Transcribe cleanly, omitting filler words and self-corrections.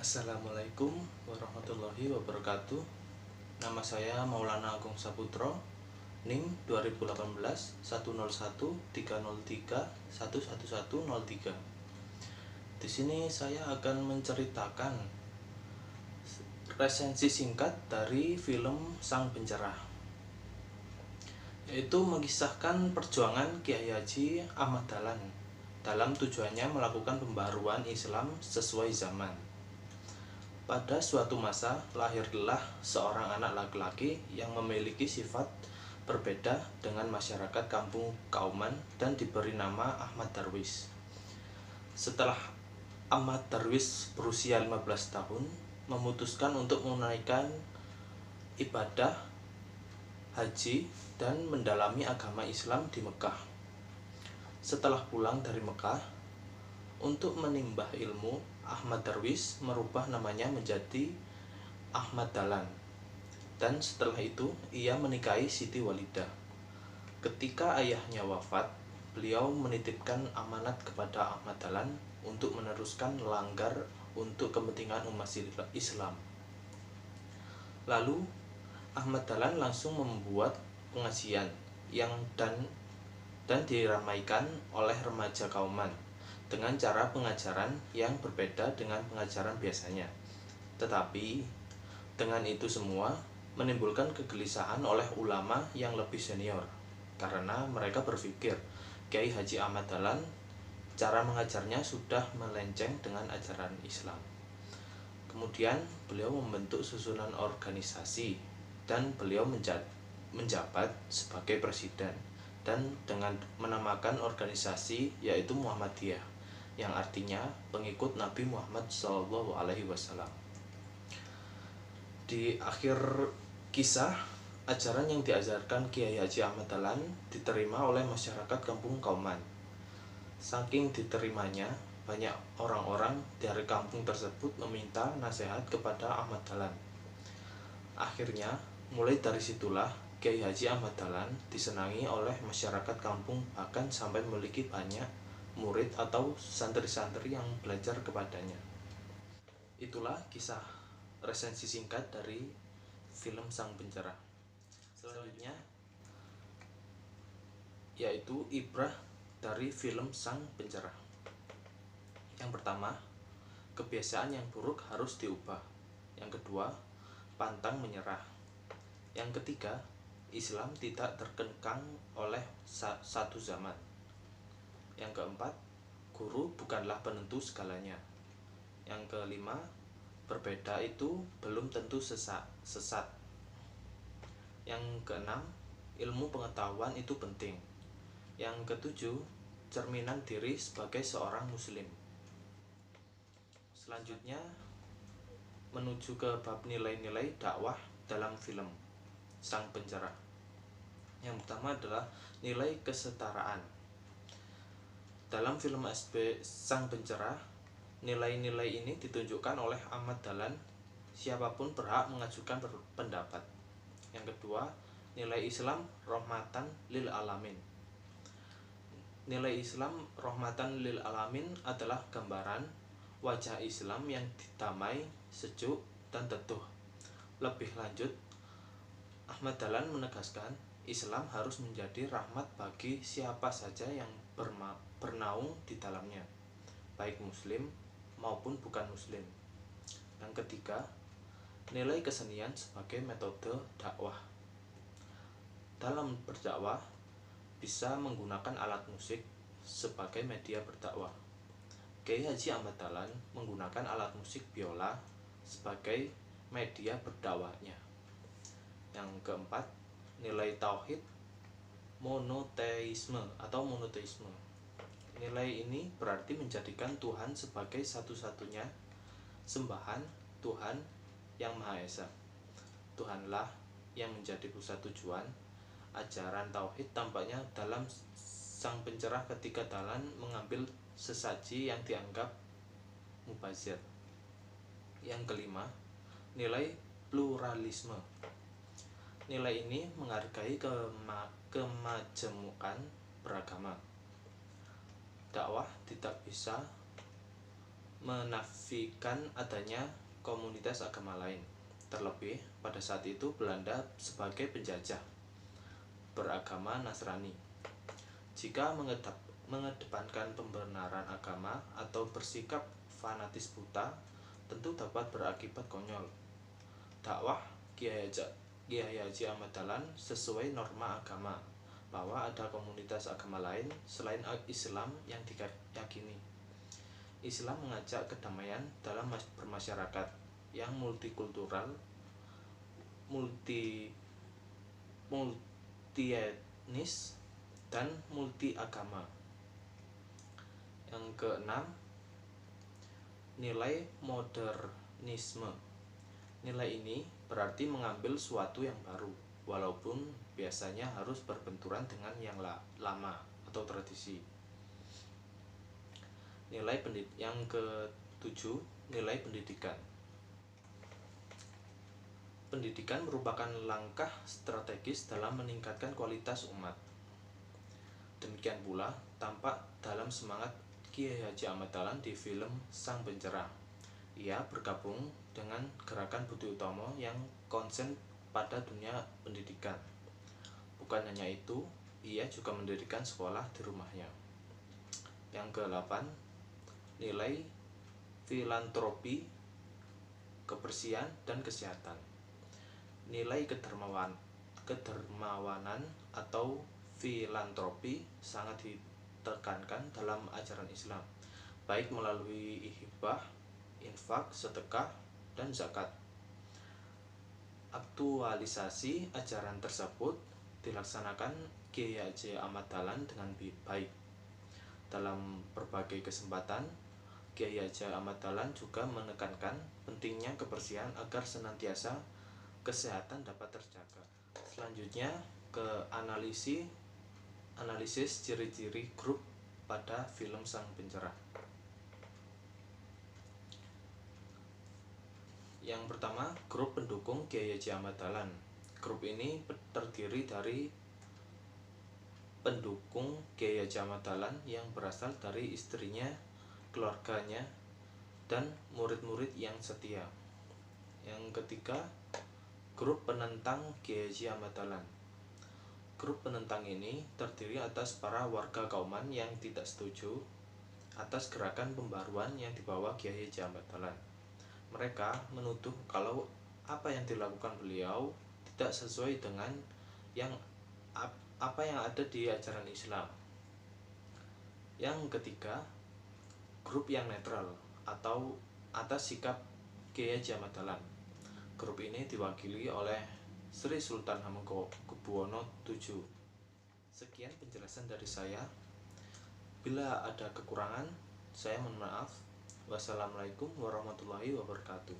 Assalamualaikum warahmatullahi wabarakatuh. Nama saya Maulana Agung Saputro, NIM 2018 101 303 11103. Di sini saya akan menceritakan resensi singkat dari film Sang Pencerah, yaitu mengisahkan perjuangan Kiai Haji Ahmad Dahlan dalam tujuannya melakukan pembaruan Islam sesuai zaman. Pada suatu masa, lahirlah seorang anak laki-laki yang memiliki sifat berbeda dengan masyarakat kampung Kauman dan diberi nama Ahmad Darwis. Setelah Ahmad Darwis berusia 15 tahun, memutuskan untuk menunaikan ibadah haji dan mendalami agama Islam di Mekah. Setelah pulang dari Mekah, untuk menimbah ilmu, Ahmad Darwis merubah namanya menjadi Ahmad Dahlan. Dan setelah itu, ia menikahi Siti Walidah. Ketika ayahnya wafat, beliau menitipkan amanat kepada Ahmad Dahlan untuk meneruskan langgar untuk kepentingan umat Islam. Lalu, Ahmad Dahlan langsung membuat pengajian dan diramaikan oleh remaja Kauman dengan cara pengajaran yang berbeda dengan pengajaran biasanya. Tetapi dengan itu semua menimbulkan kegelisahan oleh ulama yang lebih senior, karena mereka berpikir Kiai Haji Ahmad Dahlan cara mengajarnya sudah melenceng dengan ajaran Islam. Kemudian beliau membentuk susunan organisasi dan beliau menjabat sebagai presiden, dan dengan menamakan organisasi yaitu Muhammadiyah, yang artinya pengikut Nabi Muhammad SAW. Di akhir kisah, ajaran yang diajarkan Kiai Haji Ahmad Dahlan diterima oleh masyarakat kampung Kauman. Saking diterimanya, banyak orang-orang dari kampung tersebut meminta nasihat kepada Ahmad Dahlan. Akhirnya, mulai dari situlah Kiai Haji Ahmad Dahlan disenangi oleh masyarakat kampung, bahkan sampai memiliki banyak murid atau santri-santri yang belajar kepadanya. Itulah kisah resensi singkat dari film Sang Pencerah. Selanjutnya yaitu ibrah dari film Sang Pencerah. Yang pertama, kebiasaan yang buruk harus diubah. Yang kedua, pantang menyerah. Yang ketiga, Islam tidak terkekang oleh satu zaman. Yang keempat, guru bukanlah penentu segalanya. Yang kelima, berbeda itu belum tentu sesat. Yang keenam, ilmu pengetahuan itu penting. Yang ketujuh, cerminan diri sebagai seorang muslim. Selanjutnya, menuju ke bab nilai-nilai dakwah dalam film Sang Pencerah. Yang pertama adalah nilai kesetaraan. Dalam film Sang Pencerah, nilai-nilai ini ditunjukkan oleh Ahmad Dahlan. Siapapun berhak mengajukan pendapat. Yang kedua, nilai Islam rahmatan lil alamin. Nilai Islam rahmatan lil alamin adalah gambaran wajah Islam yang damai, sejuk, dan teduh. Lebih lanjut, Ahmad Dahlan menegaskan Islam harus menjadi rahmat bagi siapa saja yang bernaung di dalamnya, baik muslim maupun bukan muslim. Yang ketiga, nilai kesenian sebagai metode dakwah. Dalam berdakwah, bisa menggunakan alat musik sebagai media berdakwah. Kiai Haji Ahmad Dahlan menggunakan alat musik biola sebagai media berdakwahnya. Yang keempat, nilai tauhid monoteisme atau monoteisme. Nilai ini berarti menjadikan Tuhan sebagai satu-satunya sembahan, Tuhan yang Maha Esa. Tuhanlah yang menjadi pusat tujuan. Ajaran tauhid tampaknya dalam Sang Pencerah ketika Dahlan mengambil sesaji yang dianggap mubazir. Yang kelima, nilai pluralisme. Nilai ini menghargai kemajemukan beragama. Dakwah tidak bisa menafikan adanya komunitas agama lain. Terlebih pada saat itu Belanda sebagai penjajah beragama Nasrani. Jika mengedepankan pembenaran agama atau bersikap fanatis buta, tentu dapat berakibat konyol. Dakwah Kiai Haji Ahmad Dahlan sesuai norma agama bahwa ada komunitas agama lain selain Islam yang diyakini. Islam mengajak kedamaian dalam bermasyarakat yang multikultural, multi etnis, dan multi agama. Yang keenam, nilai modernisme. Nilai ini berarti mengambil suatu yang baru, walaupun biasanya harus berbenturan dengan yang lama atau tradisi. Yang ketujuh, nilai pendidikan. Pendidikan merupakan langkah strategis dalam meningkatkan kualitas umat. Demikian pula tampak dalam semangat Kiai Haji Ahmad Dahlan di film Sang Pencerah. Ia bergabung dengan gerakan Budi Utomo yang konsen pada dunia pendidikan. Bukan hanya itu, ia juga mendirikan sekolah di rumahnya. Yang ke-8, nilai filantropi, kebersihan, dan kesehatan. Nilai kedermawanan atau filantropi sangat ditekankan dalam ajaran Islam, baik melalui hibah, infak, sedekah, dan zakat. Aktualisasi ajaran tersebut dilaksanakan Kiai Haji Ahmad Dahlan dengan baik. Dalam berbagai kesempatan, Kiai Haji Ahmad Dahlan juga menekankan pentingnya kebersihan agar senantiasa kesehatan dapat terjaga. Selanjutnya ke analisis ciri-ciri grup pada film Sang Pencerah. Yang pertama, grup pendukung Kiai Haji Ahmad Dahlan. Grup ini terdiri dari pendukung Kiai Haji Ahmad Dahlan yang berasal dari istrinya, keluarganya, dan murid-murid yang setia. Yang ketiga, grup penentang Kiai Haji Ahmad Dahlan. Grup penentang ini terdiri atas para warga Kauman yang tidak setuju atas gerakan pembaruan yang dibawa Kiai Haji Ahmad Dahlan. Mereka menuduh kalau apa yang dilakukan beliau tidak sesuai dengan apa yang ada di ajaran Islam. Yang ketiga, grup yang netral atau atas sikap Kiai Haji Ahmad Dahlan. Grup ini diwakili oleh Sri Sultan Hamengkubuwono VII. Sekian penjelasan dari saya. Bila ada kekurangan, saya mohon maaf. Wassalamualaikum warahmatullahi wabarakatuh.